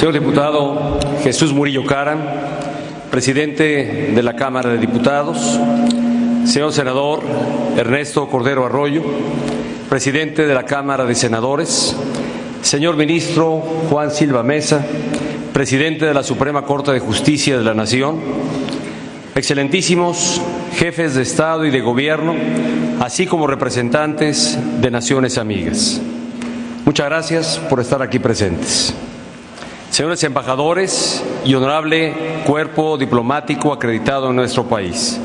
Señor diputado Jesús Murillo Caram, presidente de la Cámara de Diputados, señor senador Ernesto Cordero Arroyo, presidente de la Cámara de Senadores, señor ministro Juan Silva Mesa, presidente de la Suprema Corte de Justicia de la Nación, excelentísimos jefes de Estado y de Gobierno, así como representantes de naciones amigas. Muchas gracias por estar aquí presentes. Señores embajadores y honorable cuerpo diplomático acreditado en nuestro país.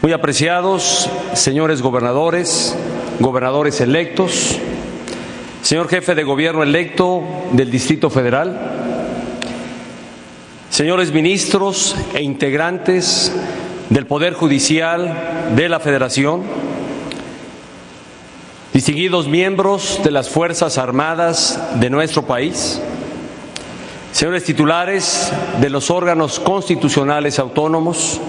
Muy apreciados señores gobernadores, gobernadores electos, señor jefe de gobierno electo del Distrito Federal, señores ministros e integrantes del Poder Judicial de la Federación, distinguidos miembros de las Fuerzas Armadas de nuestro país, señores titulares de los órganos constitucionales autónomos,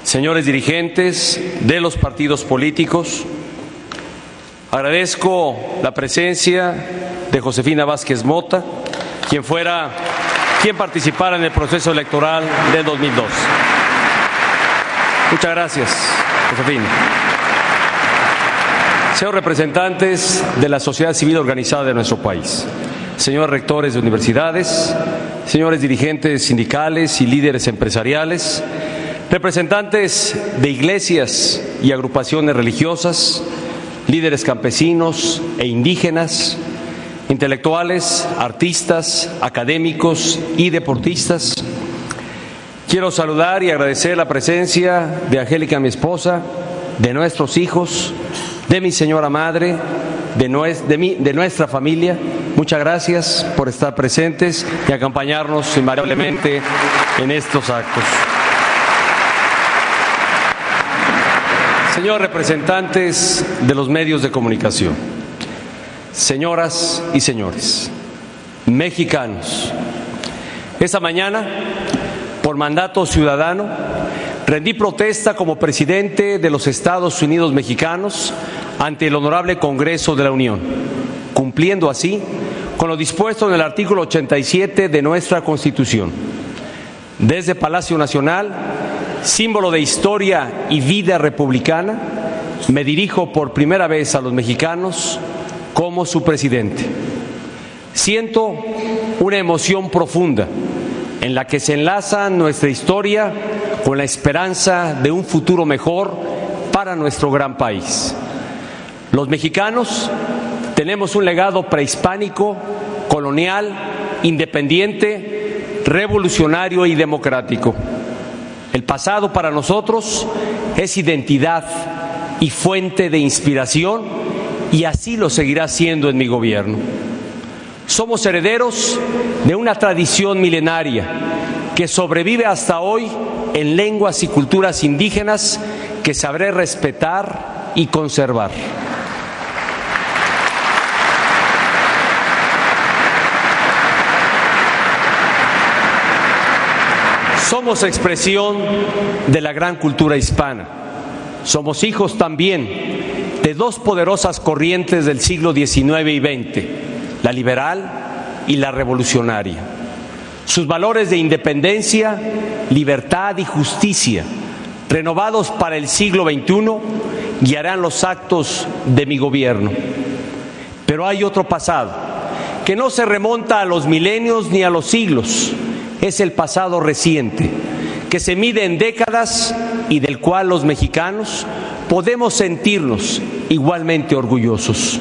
señores dirigentes de los partidos políticos, agradezco la presencia de Josefina Vázquez Mota, quien participara en el proceso electoral del 2002. Muchas gracias, Josefina. Señores representantes de la sociedad civil organizada de nuestro país, señores rectores de universidades, señores dirigentes sindicales y líderes empresariales, representantes de iglesias y agrupaciones religiosas, líderes campesinos e indígenas, intelectuales, artistas, académicos y deportistas. Quiero saludar y agradecer la presencia de Angélica, mi esposa, de nuestros hijos, de mi señora madre, de nuestra familia. Muchas gracias por estar presentes y acompañarnos invariablemente en estos actos. Señores representantes de los medios de comunicación, señoras y señores, mexicanos, esta mañana, por mandato ciudadano, rendí protesta como presidente de los Estados Unidos mexicanos ante el Honorable Congreso de la Unión, cumpliendo así con lo dispuesto en el artículo 87 de nuestra Constitución. Desde Palacio Nacional, símbolo de historia y vida republicana, me dirijo por primera vez a los mexicanos como su presidente. Siento una emoción profunda en la que se enlaza nuestra historia con la esperanza de un futuro mejor para nuestro gran país. Los mexicanos tenemos un legado prehispánico, colonial, independiente, revolucionario y democrático. El pasado para nosotros es identidad y fuente de inspiración, y así lo seguirá siendo en mi gobierno. Somos herederos de una tradición milenaria que sobrevive hasta hoy en lenguas y culturas indígenas que sabré respetar y conservar. Somos expresión de la gran cultura hispana. Somos hijos también de dos poderosas corrientes del siglo XIX y XX, la liberal y la revolucionaria. Sus valores de independencia, libertad y justicia, renovados para el siglo XXI, guiarán los actos de mi gobierno. Pero hay otro pasado, que no se remonta a los milenios ni a los siglos. Es el pasado reciente, que se mide en décadas y del cual los mexicanos podemos sentirnos igualmente orgullosos.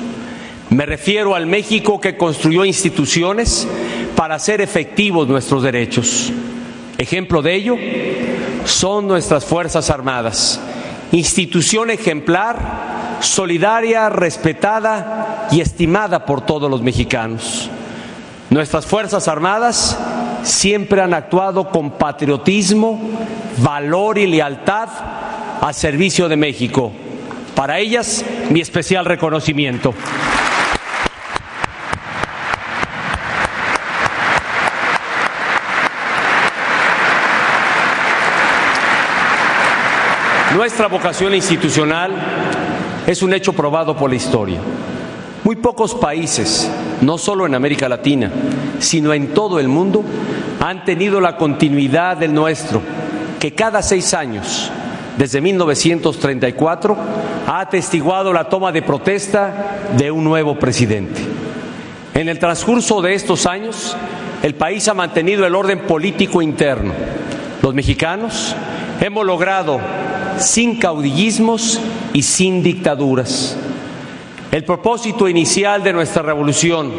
Me refiero al México que construyó instituciones para hacer efectivos nuestros derechos. Ejemplo de ello son nuestras Fuerzas Armadas, institución ejemplar, solidaria, respetada y estimada por todos los mexicanos. Nuestras Fuerzas Armadas siempre han actuado con patriotismo, valor y lealtad al servicio de México. Para ellas, mi especial reconocimiento. Nuestra vocación institucional es un hecho probado por la historia. Muy pocos países, no solo en América Latina, sino en todo el mundo, han tenido la continuidad del nuestro, que cada 6 años, desde 1934, ha atestiguado la toma de protesta de un nuevo presidente. En el transcurso de estos años, el país ha mantenido el orden político interno. Los mexicanos hemos logrado sin caudillismos y sin dictaduras. El propósito inicial de nuestra revolución,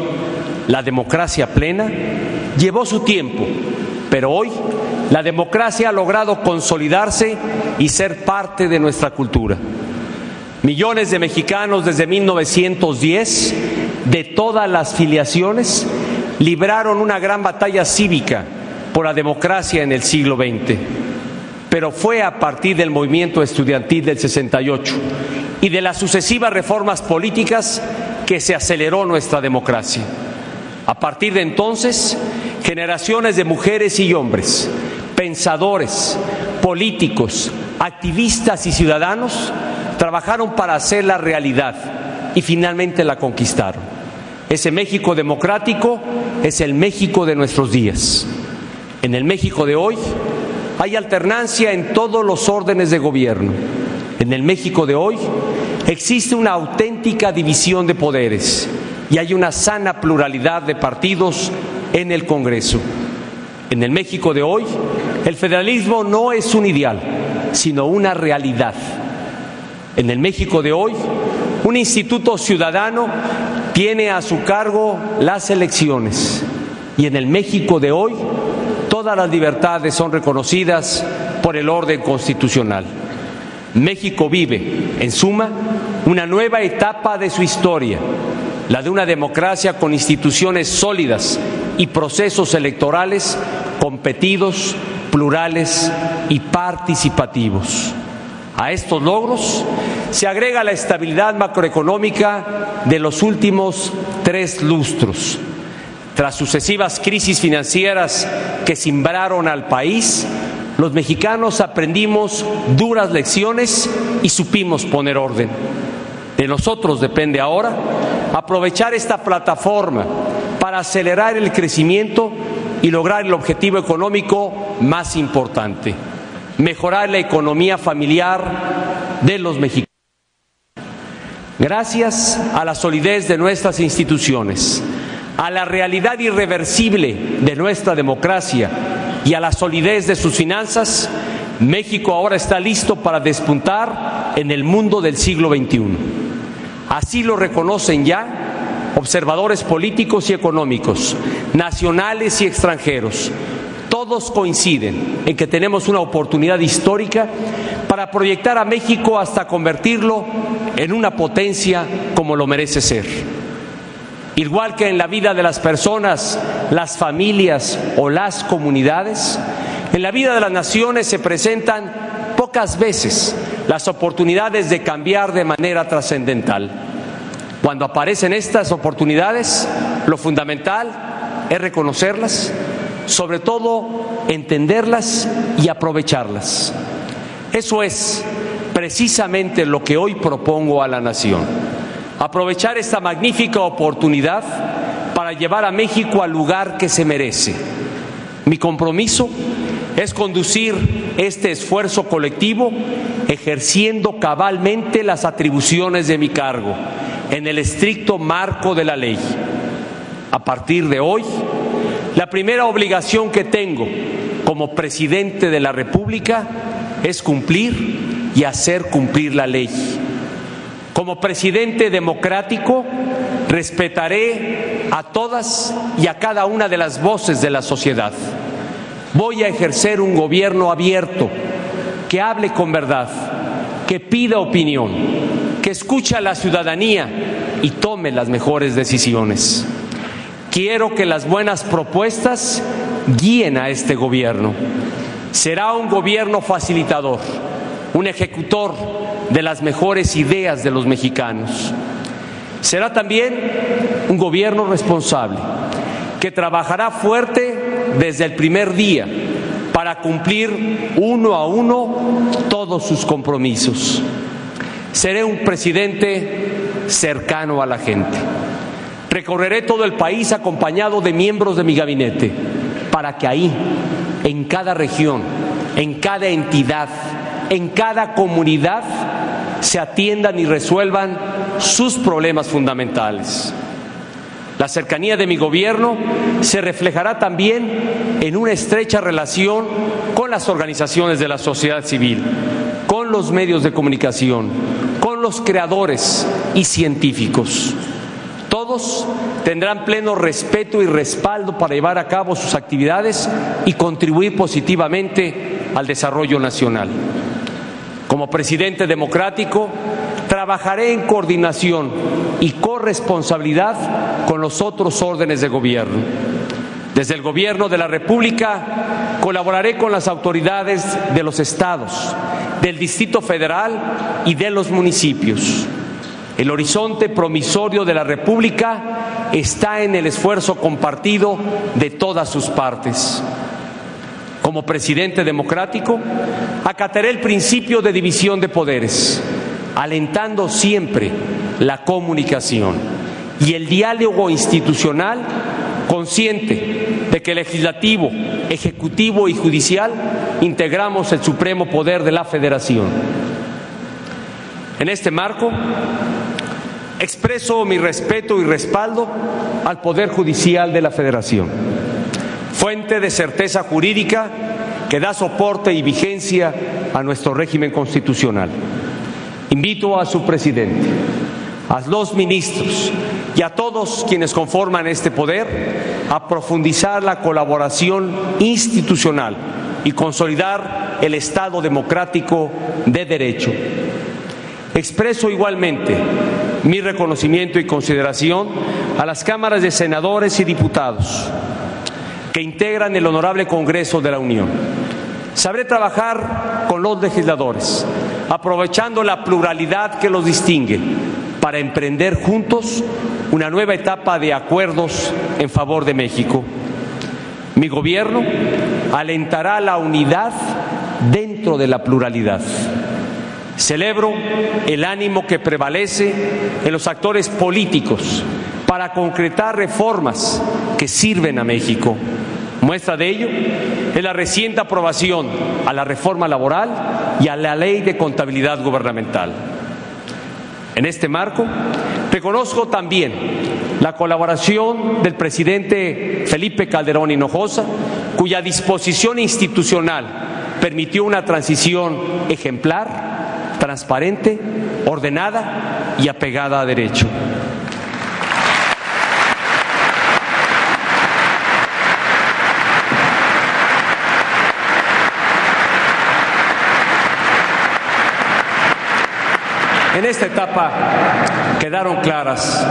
la democracia plena, llevó su tiempo, pero hoy la democracia ha logrado consolidarse y ser parte de nuestra cultura. Millones de mexicanos desde 1910, de todas las filiaciones, libraron una gran batalla cívica por la democracia en el siglo XX. Pero fue a partir del movimiento estudiantil del 68 y de las sucesivas reformas políticas que se aceleró nuestra democracia. A partir de entonces, generaciones de mujeres y hombres, pensadores, políticos, activistas y ciudadanos trabajaron para hacerla realidad y finalmente la conquistaron. Ese México democrático es el México de nuestros días. En el México de hoy hay alternancia en todos los órdenes de gobierno. En el México de hoy existe una auténtica división de poderes y hay una sana pluralidad de partidos en el Congreso. En el México de hoy, el federalismo no es un ideal, sino una realidad. En el México de hoy, un instituto ciudadano tiene a su cargo las elecciones. Y en el México de hoy, todas las libertades son reconocidas por el orden constitucional. México vive, en suma, una nueva etapa de su historia, la de una democracia con instituciones sólidas y procesos electorales competidos, plurales y participativos. A estos logros se agrega la estabilidad macroeconómica de los últimos 3 lustros. Tras sucesivas crisis financieras que cimbraron al país, los mexicanos aprendimos duras lecciones y supimos poner orden. De nosotros depende ahora aprovechar esta plataforma para acelerar el crecimiento y lograr el objetivo económico más importante: mejorar la economía familiar de los mexicanos. Gracias a la solidez de nuestras instituciones, a la realidad irreversible de nuestra democracia y a la solidez de sus finanzas, México ahora está listo para despuntar en el mundo del siglo XXI. Así lo reconocen ya observadores políticos y económicos, nacionales y extranjeros. Todos coinciden en que tenemos una oportunidad histórica para proyectar a México hasta convertirlo en una potencia como lo merece ser. Igual que en la vida de las personas, las familias o las comunidades, en la vida de las naciones se presentan pocas veces las oportunidades de cambiar de manera trascendental. Cuando aparecen estas oportunidades, lo fundamental es reconocerlas, sobre todo entenderlas y aprovecharlas. Eso es precisamente lo que hoy propongo a la nación: aprovechar esta magnífica oportunidad para llevar a México al lugar que se merece. Mi compromiso es conducir este esfuerzo colectivo ejerciendo cabalmente las atribuciones de mi cargo en el estricto marco de la ley. A partir de hoy, la primera obligación que tengo como presidente de la República es cumplir y hacer cumplir la ley. Como presidente democrático, respetaré a todas y a cada una de las voces de la sociedad. Voy a ejercer un gobierno abierto, que hable con verdad, que pida opinión, que escuche a la ciudadanía y tome las mejores decisiones. Quiero que las buenas propuestas guíen a este gobierno. Será un gobierno facilitador, un ejecutor de las mejores ideas de los mexicanos. Será también un gobierno responsable, que trabajará fuerte desde el primer día para cumplir uno a uno todos sus compromisos. Seré un presidente cercano a la gente. Recorreré todo el país acompañado de miembros de mi gabinete para que ahí, en cada región, en cada entidad, en cada comunidad, se atiendan y resuelvan sus problemas fundamentales. La cercanía de mi gobierno se reflejará también en una estrecha relación con las organizaciones de la sociedad civil, con los medios de comunicación, con los creadores y científicos. Todos tendrán pleno respeto y respaldo para llevar a cabo sus actividades y contribuir positivamente al desarrollo nacional. Como presidente democrático, trabajaré en coordinación y corresponsabilidad con los otros órdenes de gobierno. Desde el Gobierno de la República colaboraré con las autoridades de los estados, del Distrito Federal y de los municipios. El horizonte promisorio de la República está en el esfuerzo compartido de todas sus partes. Como presidente democrático, acataré el principio de división de poderes, alentando siempre la comunicación y el diálogo institucional, consciente de que legislativo, ejecutivo y judicial integramos el supremo poder de la Federación. En este marco, expreso mi respeto y respaldo al Poder Judicial de la Federación, fuente de certeza jurídica que da soporte y vigencia a nuestro régimen constitucional. Invito a su presidente, a los ministros y a todos quienes conforman este poder a profundizar la colaboración institucional y consolidar el Estado democrático de derecho. Expreso igualmente mi reconocimiento y consideración a las cámaras de senadores y diputados que integran el Honorable Congreso de la Unión. Sabré trabajar con los legisladores, aprovechando la pluralidad que los distingue, para emprender juntos una nueva etapa de acuerdos en favor de México. Mi gobierno alentará la unidad dentro de la pluralidad. Celebro el ánimo que prevalece en los actores políticos para concretar reformas que sirven a México. Muestra de ello es la reciente aprobación a la reforma laboral y a la ley de contabilidad gubernamental. En este marco, reconozco también la colaboración del presidente Felipe Calderón Hinojosa, cuya disposición institucional permitió una transición ejemplar, transparente, ordenada y apegada a derecho. En esta etapa quedaron claras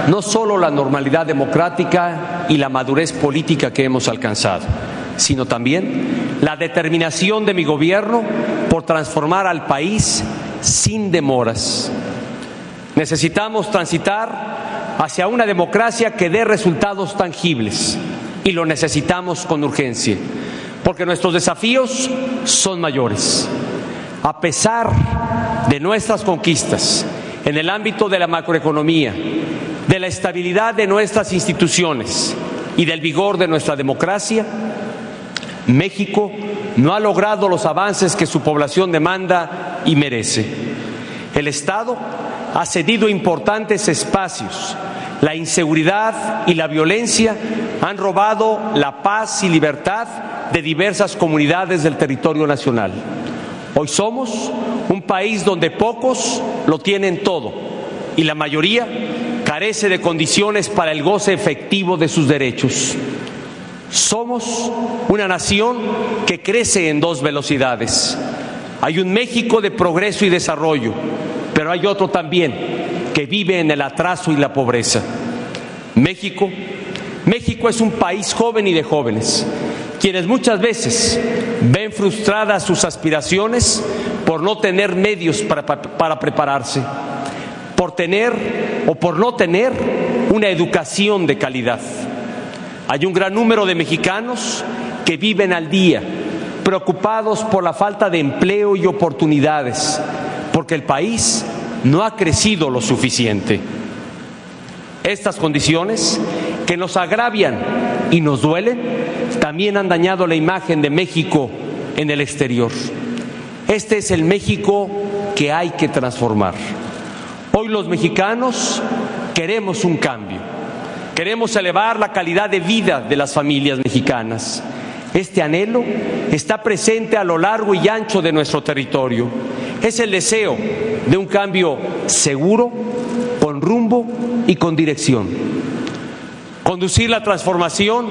no solo la normalidad democrática y la madurez política que hemos alcanzado, sino también la determinación de mi gobierno por transformar al país sin demoras. Necesitamos transitar hacia una democracia que dé resultados tangibles y lo necesitamos con urgencia, porque nuestros desafíos son mayores. A pesar de nuestras conquistas en el ámbito de la macroeconomía, de la estabilidad de nuestras instituciones y del vigor de nuestra democracia, México no ha logrado los avances que su población demanda y merece. El Estado ha cedido importantes espacios. La inseguridad y la violencia han robado la paz y libertad de diversas comunidades del territorio nacional. Hoy somos un país donde pocos lo tienen todo y la mayoría carece de condiciones para el goce efectivo de sus derechos. Somos una nación que crece en dos velocidades. Hay un México de progreso y desarrollo, pero hay otro también que vive en el atraso y la pobreza. México es un país joven y de jóvenes, quienes muchas veces ven frustradas sus aspiraciones por no tener medios para prepararse, por no tener una educación de calidad. Hay un gran número de mexicanos que viven al día, preocupados por la falta de empleo y oportunidades, porque el país no ha crecido lo suficiente. Estas condiciones, que nos agravian y nos duelen, también han dañado la imagen de México en el exterior. Este es el México que hay que transformar. Hoy los mexicanos queremos un cambio. Queremos elevar la calidad de vida de las familias mexicanas. Este anhelo está presente a lo largo y ancho de nuestro territorio. Es el deseo de un cambio seguro, con rumbo y con dirección. Conducir la transformación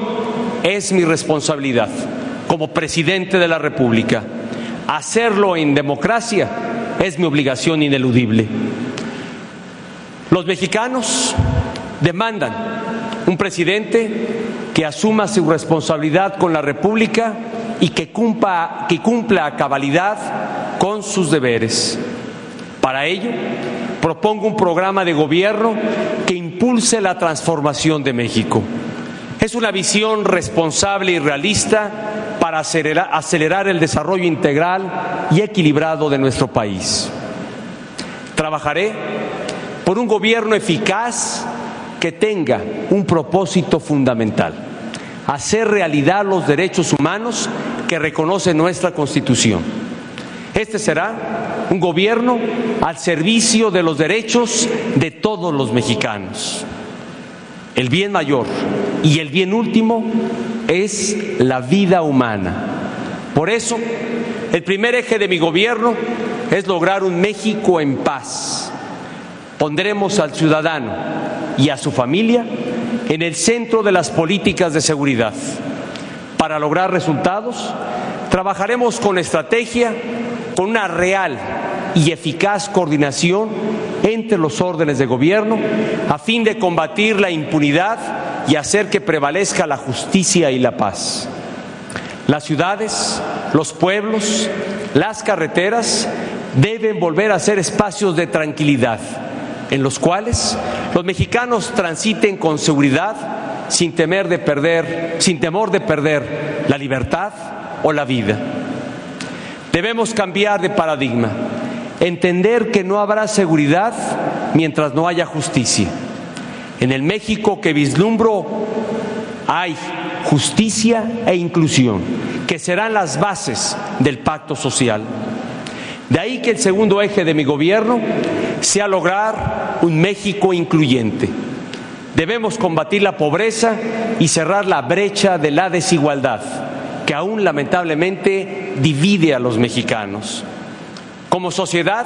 es mi responsabilidad como presidente de la República. Hacerlo en democracia es mi obligación ineludible. Los mexicanos demandan un presidente que asuma su responsabilidad con la República y que cumpla a cabalidad con sus deberes. Para ello, propongo un programa de gobierno que impulse la transformación de México. Es una visión responsable y realista para acelerar el desarrollo integral y equilibrado de nuestro país. Trabajaré por un gobierno eficaz que tenga un propósito fundamental: hacer realidad los derechos humanos que reconoce nuestra Constitución. Este será un gobierno al servicio de los derechos de todos los mexicanos. El bien mayor y el bien último es la vida humana. Por eso, el primer eje de mi gobierno es lograr un México en paz. Pondremos al ciudadano y a su familia en el centro de las políticas de seguridad. Para lograr resultados, trabajaremos con estrategia, con una real y eficaz coordinación entre los órdenes de gobierno a fin de combatir la impunidad y hacer que prevalezca la justicia y la paz. Las ciudades, los pueblos, las carreteras deben volver a ser espacios de tranquilidad en los cuales los mexicanos transiten con seguridad sin temor de perder la libertad o la vida. Debemos cambiar de paradigma, entender que no habrá seguridad mientras no haya justicia. En el México que vislumbro hay justicia e inclusión, que serán las bases del pacto social. De ahí que el segundo eje de mi gobierno sea lograr un México incluyente. Debemos combatir la pobreza y cerrar la brecha de la desigualdad, que aún lamentablemente divide a los mexicanos. Como sociedad,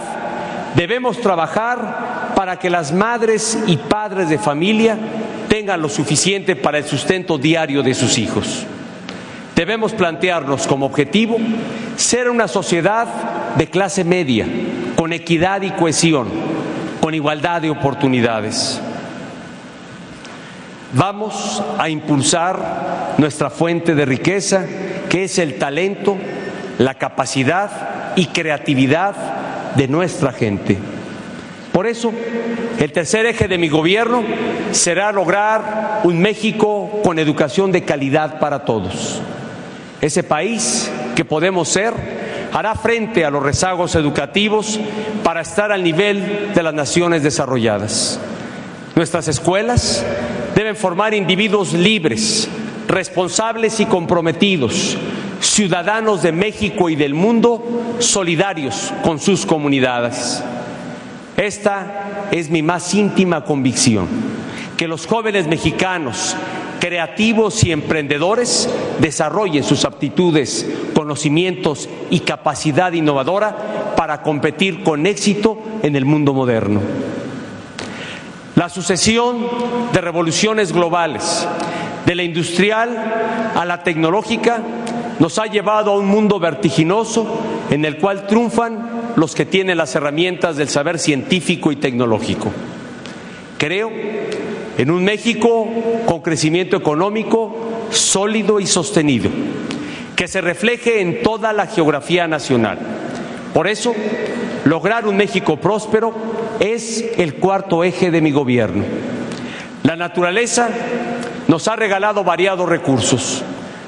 debemos trabajar para que las madres y padres de familia tengan lo suficiente para el sustento diario de sus hijos. Debemos plantearnos como objetivo ser una sociedad de clase media, con equidad y cohesión, con igualdad de oportunidades. Vamos a impulsar nuestra fuente de riqueza, que es el talento, la capacidad y creatividad de nuestra gente. Por eso, el tercer eje de mi gobierno será lograr un México con educación de calidad para todos. Ese país que podemos ser hará frente a los rezagos educativos para estar al nivel de las naciones desarrolladas. Nuestras escuelas deben formar individuos libres, responsables y comprometidos, ciudadanos de México y del mundo, solidarios con sus comunidades. Esta es mi más íntima convicción, que los jóvenes mexicanos, creativos y emprendedores, desarrollen sus aptitudes, conocimientos y capacidad innovadora para competir con éxito en el mundo moderno. La sucesión de revoluciones globales, de la industrial a la tecnológica, nos ha llevado a un mundo vertiginoso en el cual triunfan los que tienen las herramientas del saber científico y tecnológico. Creo en un México con crecimiento económico sólido y sostenido, que se refleje en toda la geografía nacional. Por eso, lograr un México próspero es el cuarto eje de mi gobierno. La naturaleza nos ha regalado variados recursos.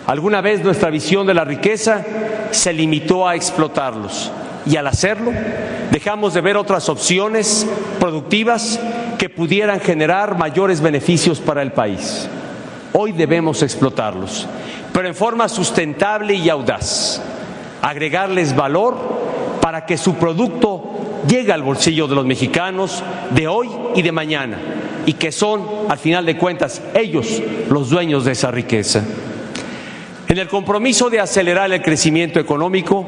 Alguna vez nuestra visión de la riqueza se limitó a explotarlos, y al hacerlo dejamos de ver otras opciones productivas que pudieran generar mayores beneficios para el país. Hoy debemos explotarlos, pero en forma sustentable y audaz, agregarles valor para que su producto llegue al bolsillo de los mexicanos de hoy y de mañana, y que son, al final de cuentas, ellos los dueños de esa riqueza. En el compromiso de acelerar el crecimiento económico,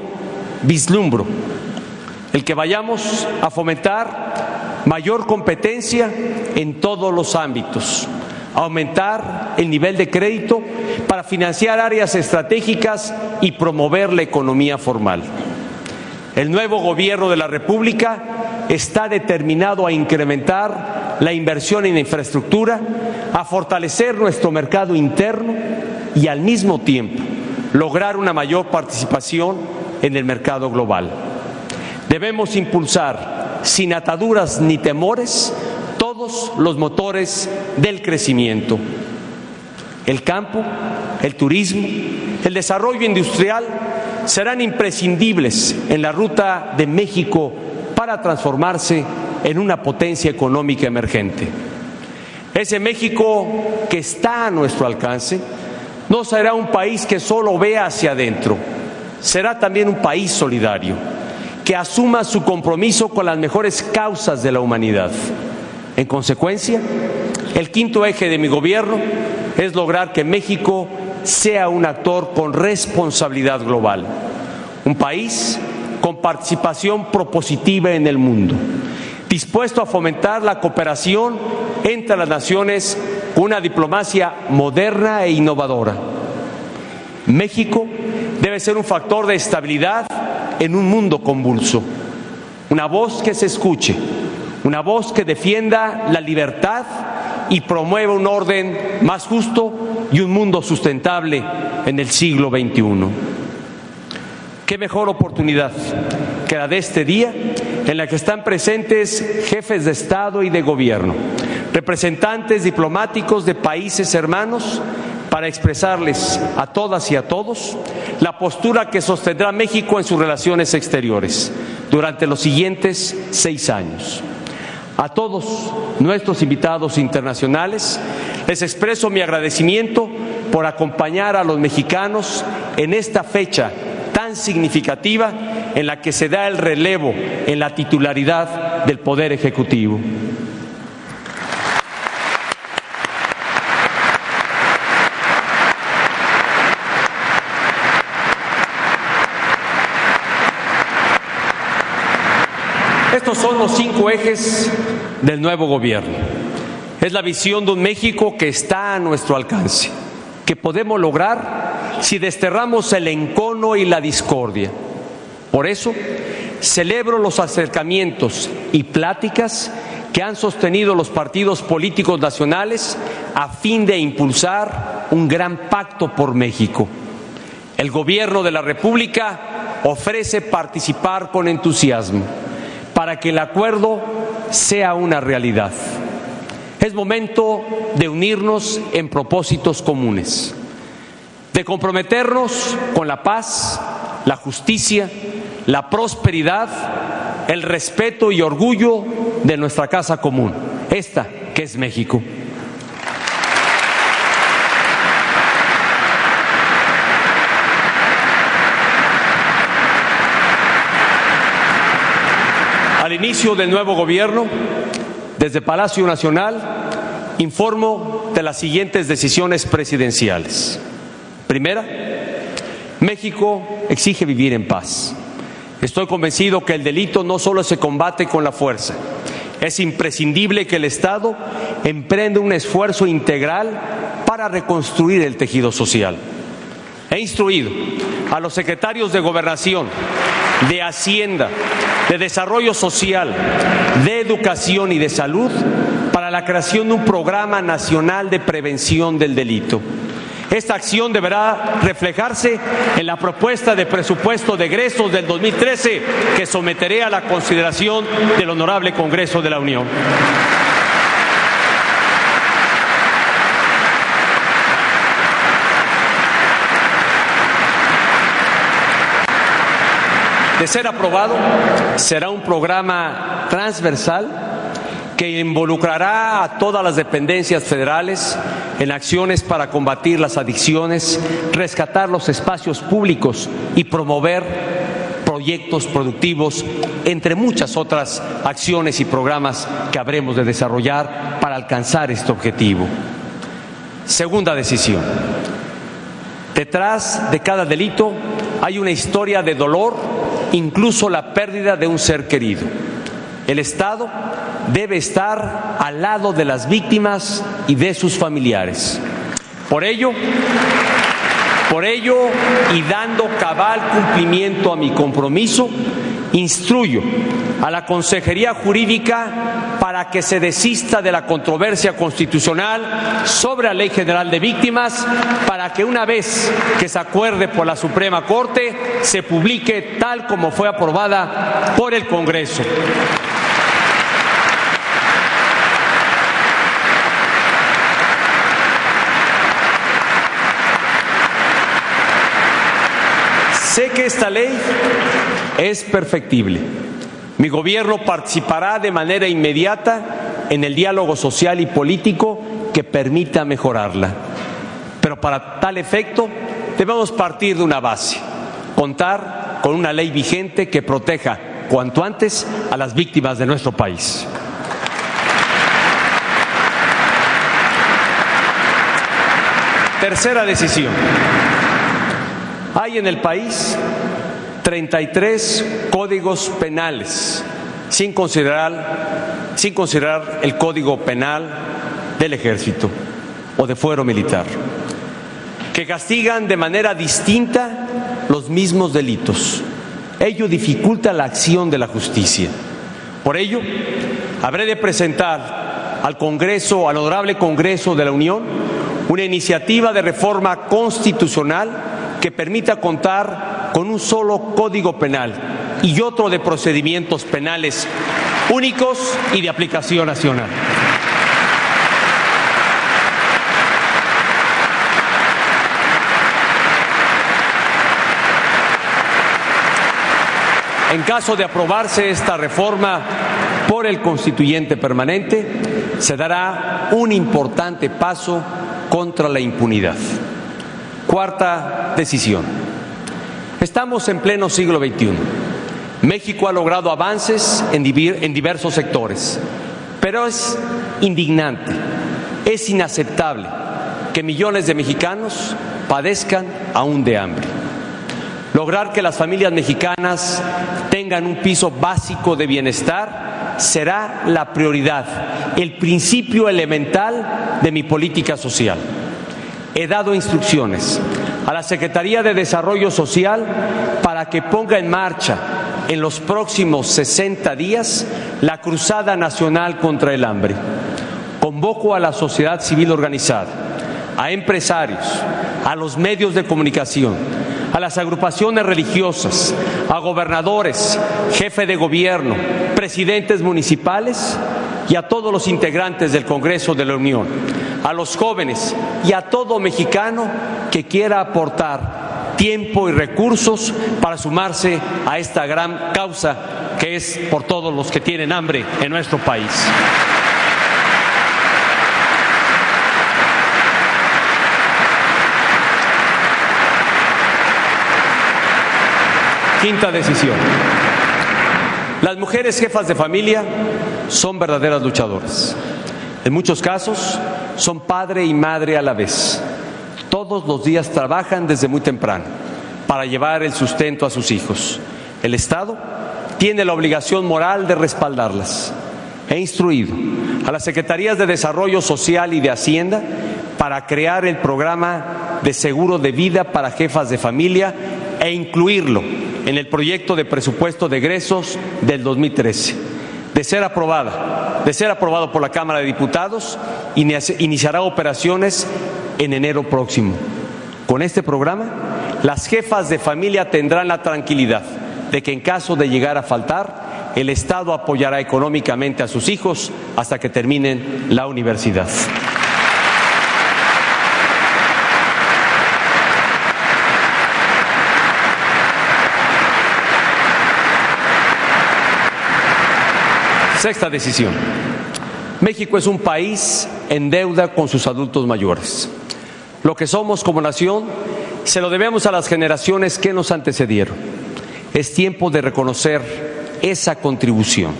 vislumbro el que vayamos a fomentar mayor competencia en todos los ámbitos, aumentar el nivel de crédito para financiar áreas estratégicas y promover la economía formal. El nuevo gobierno de la República está determinado a incrementar la inversión en infraestructura, a fortalecer nuestro mercado interno y al mismo tiempo lograr una mayor participación en el mercado global. Debemos impulsar, sin ataduras ni temores, todos los motores del crecimiento. El campo, el turismo, el desarrollo industrial serán imprescindibles en la ruta de México para transformarse en una potencia económica emergente. Ese México que está a nuestro alcance no será un país que solo vea hacia adentro, será también un país solidario, que asuma su compromiso con las mejores causas de la humanidad. En consecuencia, el quinto eje de mi gobierno es lograr que México sea un actor con responsabilidad global, un país con participación propositiva en el mundo, dispuesto a fomentar la cooperación entre las naciones con una diplomacia moderna e innovadora. México debe ser un factor de estabilidad en un mundo convulso, una voz que se escuche, una voz que defienda la libertad y promueva un orden más justo y un mundo sustentable en el siglo XXI. ¿Qué mejor oportunidad que la de este día en la que están presentes jefes de Estado y de Gobierno, representantes diplomáticos de países hermanos, para expresarles a todas y a todos la postura que sostendrá México en sus relaciones exteriores durante los siguientes 6 años? A todos nuestros invitados internacionales les expreso mi agradecimiento por acompañar a los mexicanos en esta fecha tan significativa en la que se da el relevo en la titularidad del Poder Ejecutivo. Estos son los 5 ejes del nuevo gobierno. Es la visión de un México que está a nuestro alcance, que podemos lograr si desterramos el encono y la discordia. Por eso, celebro los acercamientos y pláticas que han sostenido los partidos políticos nacionales a fin de impulsar un gran pacto por México. El Gobierno de la República ofrece participar con entusiasmo para que el acuerdo sea una realidad. Es momento de unirnos en propósitos comunes, de comprometernos con la paz, la justicia, la prosperidad, el respeto y orgullo de nuestra casa común, esta que es México. Al inicio del nuevo gobierno, desde Palacio Nacional, informo de las siguientes decisiones presidenciales. Primera, México exige vivir en paz. Estoy convencido que el delito no solo se combate con la fuerza, es imprescindible que el Estado emprenda un esfuerzo integral para reconstruir el tejido social. He instruido a los secretarios de Gobernación, de Hacienda, de Desarrollo Social, de Educación y de Salud para la creación de un programa nacional de prevención del delito. Esta acción deberá reflejarse en la propuesta de presupuesto de egresos del 2013 que someteré a la consideración del Honorable Congreso de la Unión. De ser aprobado, será un programa transversal que involucrará a todas las dependencias federales en acciones para combatir las adicciones, rescatar los espacios públicos y promover proyectos productivos, entre muchas otras acciones y programas que habremos de desarrollar para alcanzar este objetivo. Segunda decisión. Detrás de cada delito hay una historia de dolor, incluso la pérdida de un ser querido. El Estado debe estar al lado de las víctimas y de sus familiares. Por ello, y dando cabal cumplimiento a mi compromiso, instruyo a la Consejería Jurídica para que se desista de la controversia constitucional sobre la Ley General de Víctimas, para que una vez que se acuerde por la Suprema Corte, se publique tal como fue aprobada por el Congreso. Sé que esta ley es perfectible. Mi gobierno participará de manera inmediata en el diálogo social y político que permita mejorarla. Pero para tal efecto debemos partir de una base: contar con una ley vigente que proteja cuanto antes a las víctimas de nuestro país. Tercera decisión. Hay en el país 33 códigos penales, sin considerar el Código Penal del Ejército o de Fuero Militar, que castigan de manera distinta los mismos delitos. Ello dificulta la acción de la justicia. Por ello, habré de presentar al Congreso, al Honorable Congreso de la Unión, una iniciativa de reforma constitucional que permita contar con un solo Código Penal y otro de procedimientos penales únicos y de aplicación nacional. En caso de aprobarse esta reforma por el Constituyente Permanente, se dará un importante paso contra la impunidad. Cuarta decisión. Estamos en pleno siglo XXI. México ha logrado avances en diversos sectores, pero es indignante, es inaceptable que millones de mexicanos padezcan aún de hambre. Lograr que las familias mexicanas tengan un piso básico de bienestar será la prioridad, el principio elemental de mi política social. He dado instrucciones a la Secretaría de Desarrollo Social para que ponga en marcha en los próximos 60 días la Cruzada Nacional contra el Hambre. Convoco a la sociedad civil organizada, a empresarios, a los medios de comunicación, a las agrupaciones religiosas, a gobernadores, jefe de gobierno, presidentes municipales y a todos los integrantes del Congreso de la Unión, a los jóvenes y a todo mexicano que quiera aportar tiempo y recursos para sumarse a esta gran causa que es por todos los que tienen hambre en nuestro país. Quinta decisión. Las mujeres jefas de familia son verdaderas luchadoras. En muchos casos son padre y madre a la vez. Todos los días trabajan desde muy temprano para llevar el sustento a sus hijos. El Estado tiene la obligación moral de respaldarlas. He instruido a las Secretarías de Desarrollo Social y de Hacienda para crear el programa de seguro de vida para jefas de familia e incluirlo en el proyecto de presupuesto de egresos del 2013. De ser aprobado por la Cámara de Diputados, iniciará operaciones en enero próximo. Con este programa, las jefas de familia tendrán la tranquilidad de que en caso de llegar a faltar, el Estado apoyará económicamente a sus hijos hasta que terminen la universidad. Sexta decisión. México es un país en deuda con sus adultos mayores. Lo que somos como nación se lo debemos a las generaciones que nos antecedieron. Es tiempo de reconocer esa contribución.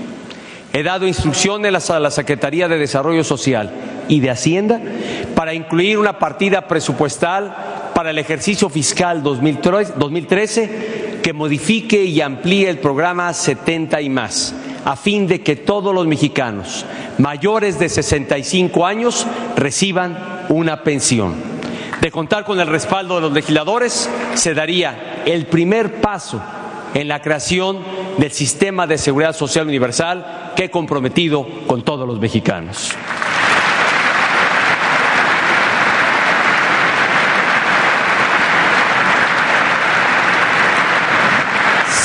He dado instrucciones a la Secretaría de Desarrollo Social y de Hacienda para incluir una partida presupuestal para el ejercicio fiscal 2013 que modifique y amplíe el programa 70 y más, a fin de que todos los mexicanos mayores de 65 años reciban una pensión. De contar con el respaldo de los legisladores, se daría el primer paso en la creación del sistema de seguridad social universal que he comprometido con todos los mexicanos.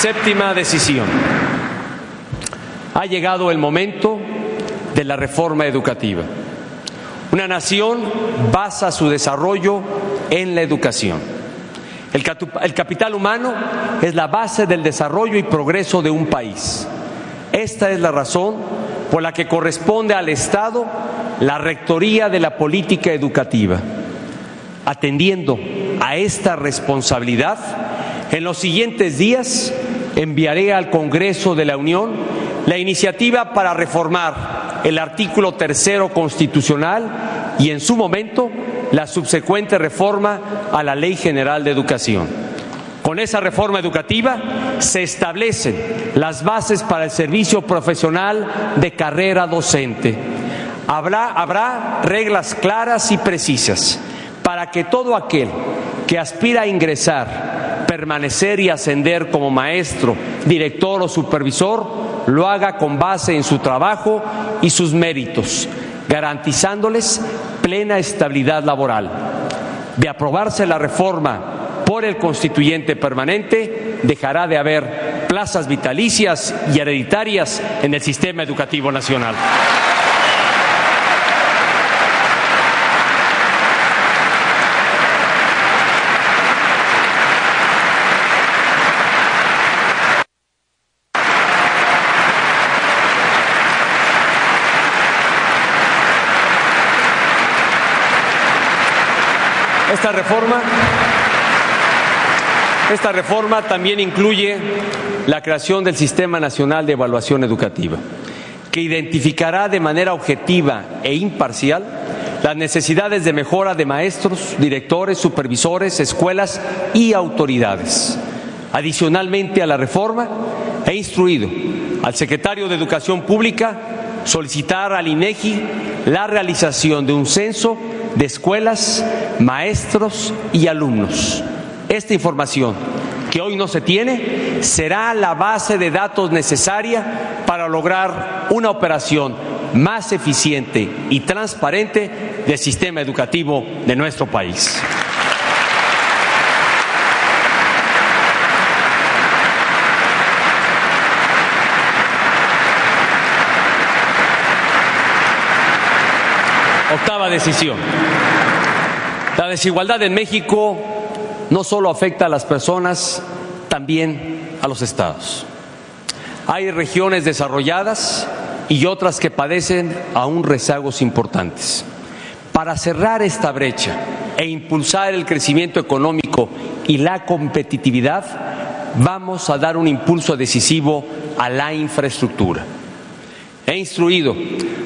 Séptima decisión. Ha llegado el momento de la reforma educativa. Una nación basa su desarrollo en la educación. El capital humano es la base del desarrollo y progreso de un país. Esta es la razón por la que corresponde al Estado la rectoría de la política educativa. Atendiendo a esta responsabilidad, en los siguientes días enviaré al Congreso de la Unión la iniciativa para reformar el artículo 3 constitucional y en su momento la subsecuente reforma a la Ley General de Educación. Con esa reforma educativa se establecen las bases para el servicio profesional de carrera docente. Habrá reglas claras y precisas para que todo aquel que aspira a ingresar, permanecer y ascender como maestro, director o supervisor, lo haga con base en su trabajo y sus méritos, garantizándoles plena estabilidad laboral. De aprobarse la reforma por el constituyente permanente, dejará de haber plazas vitalicias y hereditarias en el sistema educativo nacional. Esta reforma también incluye la creación del Sistema Nacional de Evaluación Educativa, que identificará de manera objetiva e imparcial las necesidades de mejora de maestros, directores, supervisores, escuelas y autoridades. Adicionalmente a la reforma, he instruido al secretario de Educación Pública solicitar al INEGI la realización de un censo de escuelas, maestros y alumnos. Esta información, que hoy no se tiene, será la base de datos necesaria para lograr una operación más eficiente y transparente del sistema educativo de nuestro país. Octava decisión. La desigualdad en México no solo afecta a las personas, también a los estados. Hay regiones desarrolladas y otras que padecen aún rezagos importantes. Para cerrar esta brecha e impulsar el crecimiento económico y la competitividad, vamos a dar un impulso decisivo a la infraestructura. He instruido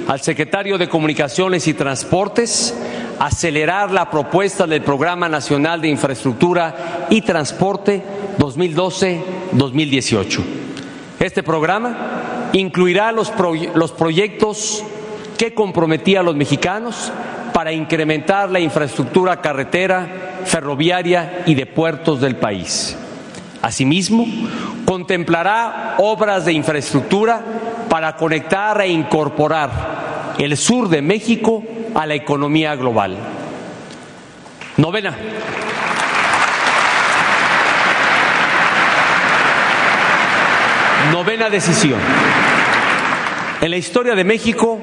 al secretario de Comunicaciones y Transportes acelerar la propuesta del Programa Nacional de Infraestructura y Transporte 2012-2018. Este programa incluirá los proyectos que comprometía a los mexicanos para incrementar la infraestructura carretera, ferroviaria y de puertos del país. Asimismo, contemplará obras de infraestructura para conectar e incorporar el sur de México a la economía global. Novena decisión. En la historia de México,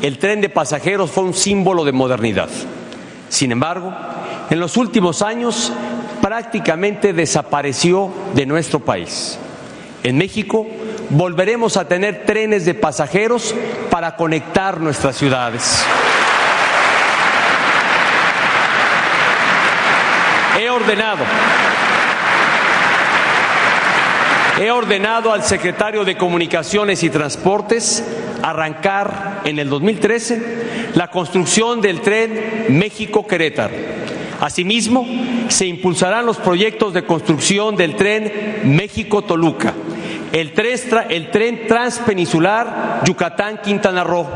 el tren de pasajeros fue un símbolo de modernidad. Sin embargo, en los últimos años prácticamente desapareció de nuestro país. En México volveremos a tener trenes de pasajeros para conectar nuestras ciudades. He ordenado al secretario de Comunicaciones y Transportes arrancar en el 2013 la construcción del tren México-Querétaro. Asimismo, se impulsarán los proyectos de construcción del tren México-Toluca, el tren transpeninsular Yucatán-Quintana Roo,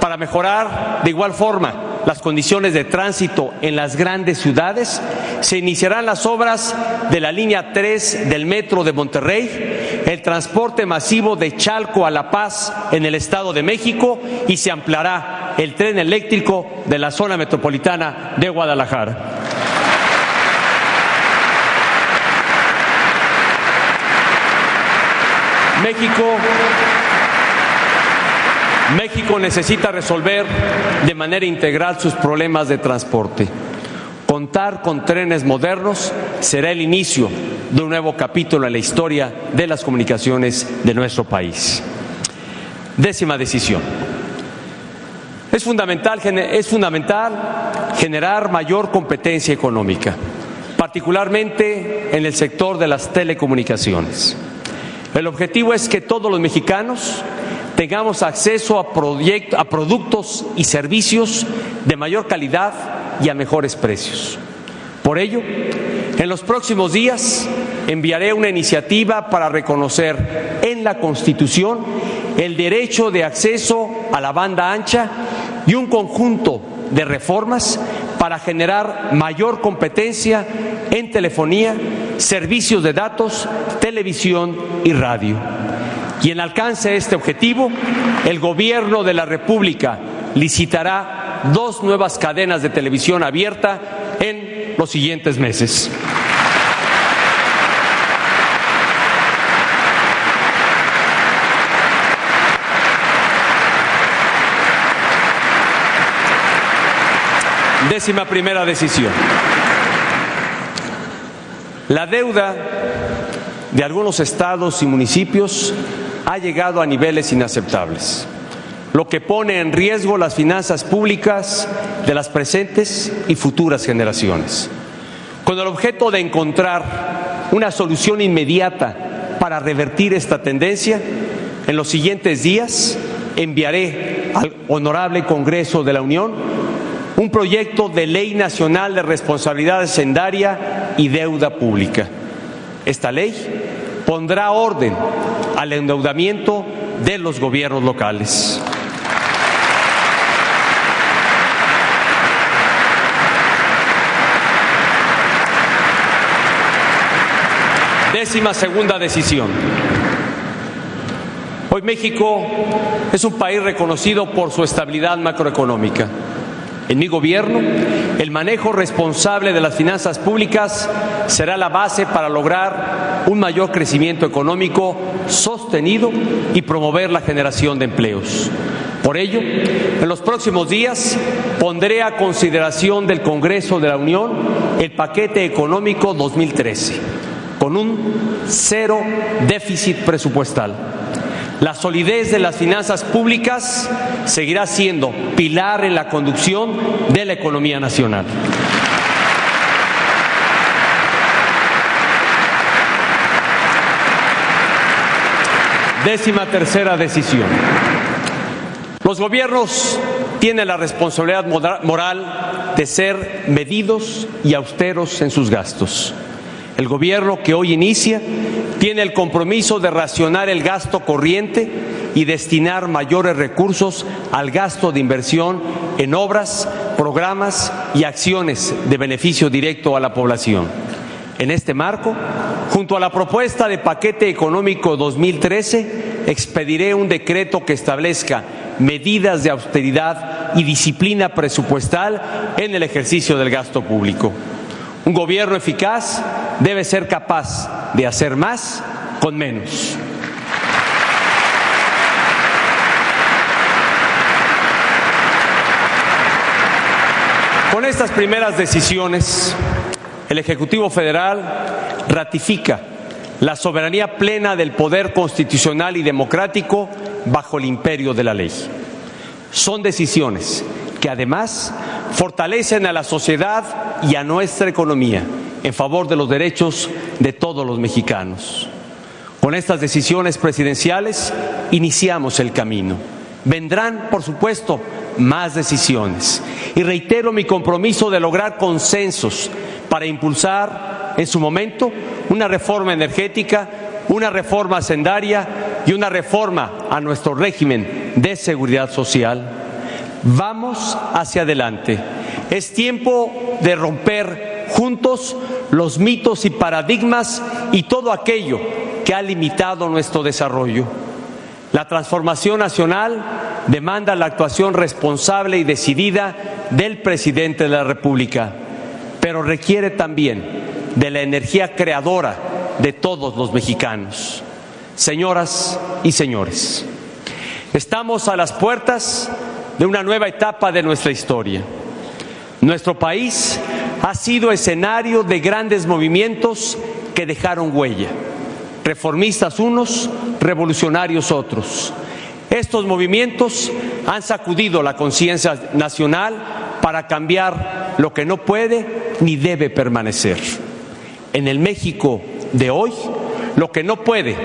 para mejorar de igual forma las condiciones de tránsito en las grandes ciudades. Se iniciarán las obras de la línea 3 del Metro de Monterrey, el transporte masivo de Chalco a La Paz en el Estado de México y se ampliará el tren eléctrico de la zona metropolitana de Guadalajara. México necesita resolver de manera integral sus problemas de transporte. Contar con trenes modernos será el inicio de un nuevo capítulo en la historia de las comunicaciones de nuestro país. 10ª decisión. Es fundamental generar mayor competencia económica, particularmente en el sector de las telecomunicaciones. El objetivo es que todos los mexicanos tengamos acceso a productos y servicios de mayor calidad y a mejores precios. Por ello, en los próximos días enviaré una iniciativa para reconocer en la Constitución el derecho de acceso a la banda ancha y un conjunto de reformas para generar mayor competencia en telefonía, servicios de datos, televisión y radio. Y en alcance de este objetivo, el Gobierno de la República licitará 2 nuevas cadenas de televisión abierta en los siguientes meses. Décima primera decisión. La deuda de algunos estados y municipios ha llegado a niveles inaceptables, lo que pone en riesgo las finanzas públicas de las presentes y futuras generaciones. Con el objeto de encontrar una solución inmediata para revertir esta tendencia, en los siguientes días enviaré al Honorable Congreso de la Unión un proyecto de Ley Nacional de Responsabilidad Hacendaria y Deuda Pública. Esta ley pondrá orden al endeudamiento de los gobiernos locales. Décima segunda decisión. Hoy México es un país reconocido por su estabilidad macroeconómica. En mi gobierno, el manejo responsable de las finanzas públicas será la base para lograr un mayor crecimiento económico sostenido y promover la generación de empleos. Por ello, en los próximos días pondré a consideración del Congreso de la Unión el paquete económico 2013, con un 0 déficit presupuestal. La solidez de las finanzas públicas seguirá siendo pilar en la conducción de la economía nacional. Décima tercera decisión. Los gobiernos tienen la responsabilidad moral de ser medidos y austeros en sus gastos. El gobierno que hoy inicia tiene el compromiso de racionar el gasto corriente y destinar mayores recursos al gasto de inversión en obras, programas y acciones de beneficio directo a la población. En este marco, junto a la propuesta de paquete económico 2013, expediré un decreto que establezca medidas de austeridad y disciplina presupuestal en el ejercicio del gasto público. Un gobierno eficaz debe ser capaz de hacer más con menos. Con estas primeras decisiones, el Ejecutivo Federal ratifica la soberanía plena del poder constitucional y democrático bajo el imperio de la ley. Son decisiones que además fortalecen a la sociedad y a nuestra economía en favor de los derechos de todos los mexicanos. Con estas decisiones presidenciales iniciamos el camino. Vendrán, por supuesto, más decisiones. Y reitero mi compromiso de lograr consensos para impulsar en su momento una reforma energética, una reforma hacendaria y una reforma a nuestro régimen de seguridad social. Vamos hacia adelante. Es tiempo de romper juntos los mitos y paradigmas y todo aquello que ha limitado nuestro desarrollo. La transformación nacional demanda la actuación responsable y decidida del presidente de la República, pero requiere también de la energía creadora de todos los mexicanos. Señoras y señores, estamos a las puertas de una nueva etapa de nuestra historia. Nuestro país ha sido escenario de grandes movimientos que dejaron huella. Reformistas unos, revolucionarios otros. Estos movimientos han sacudido la conciencia nacional para cambiar lo que no puede ni debe permanecer. En el México de hoy, lo que no puede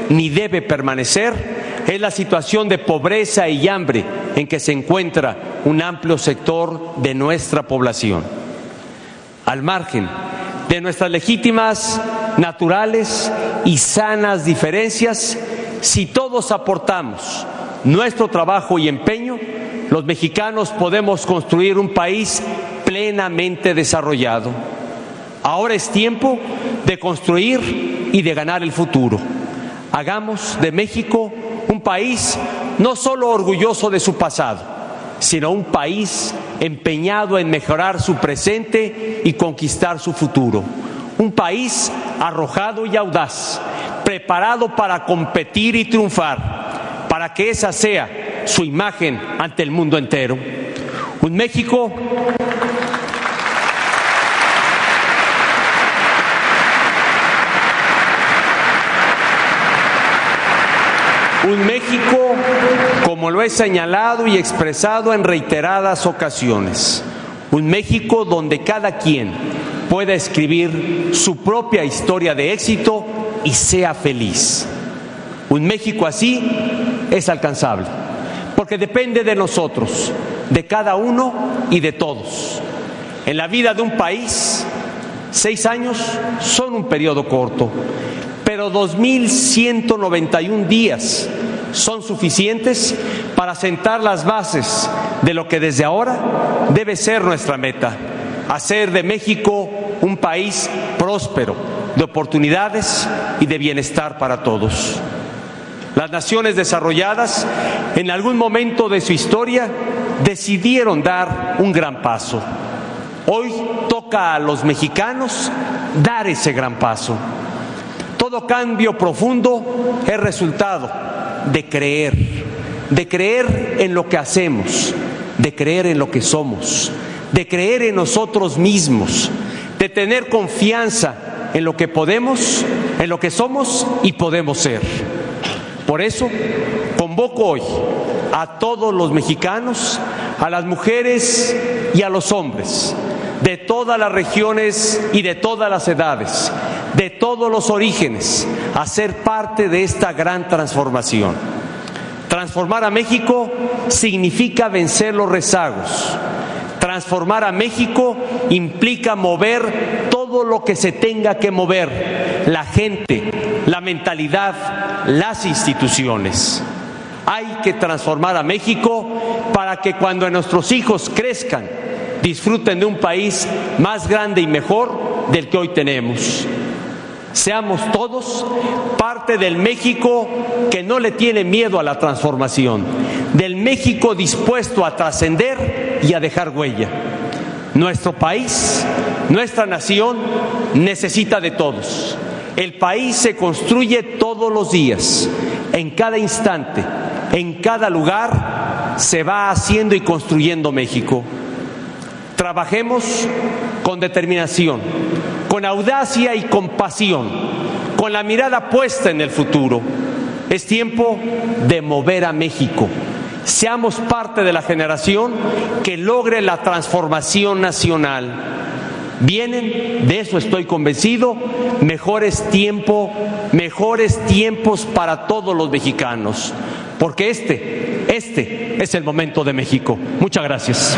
ni debe permanecer es la situación de pobreza y hambre en que se encuentra un amplio sector de nuestra población. Al margen de nuestras legítimas, naturales y sanas diferencias, si todos aportamos nuestro trabajo y empeño, los mexicanos podemos construir un país plenamente desarrollado. Ahora es tiempo de construir y de ganar el futuro. Hagamos de México un país no solo orgulloso de su pasado, sino un país empeñado en mejorar su presente y conquistar su futuro. Un país arrojado y audaz, preparado para competir y triunfar, para que esa sea su imagen ante el mundo entero. Un México como lo he señalado y expresado en reiteradas ocasiones, un México donde cada quien pueda escribir su propia historia de éxito y sea feliz. Un México así es alcanzable, porque depende de nosotros, de cada uno y de todos. En la vida de un país, 6 años son un periodo corto, pero 2.191 días son suficientes para sentar las bases de lo que desde ahora debe ser nuestra meta: hacer de México un país próspero, de oportunidades y de bienestar para todos. Las naciones desarrolladas, en algún momento de su historia, decidieron dar un gran paso. Hoy toca a los mexicanos dar ese gran paso. Todo cambio profundo es resultado de creer en lo que hacemos, de creer en lo que somos, de creer en nosotros mismos, de tener confianza en lo que podemos, en lo que somos y podemos ser. Por eso, convoco hoy a todos los mexicanos, a las mujeres y a los hombres, de todas las regiones y de todas las edades, de todos los orígenes, a ser parte de esta gran transformación. Transformar a México significa vencer los rezagos. Transformar a México implica mover todo lo que se tenga que mover: la gente, la mentalidad, las instituciones. Hay que transformar a México para que cuando nuestros hijos crezcan, disfruten de un país más grande y mejor del que hoy tenemos. Seamos todos parte del México que no le tiene miedo a la transformación, del México dispuesto a trascender y a dejar huella. Nuestro país, nuestra nación, necesita de todos. El país se construye todos los días, en cada instante, en cada lugar se va haciendo y construyendo México. Trabajemos con determinación, con audacia y con pasión, con la mirada puesta en el futuro. Es tiempo de mover a México. Seamos parte de la generación que logre la transformación nacional. Vienen, de eso estoy convencido, mejores tiempos para todos los mexicanos, porque este es el momento de México. Muchas gracias.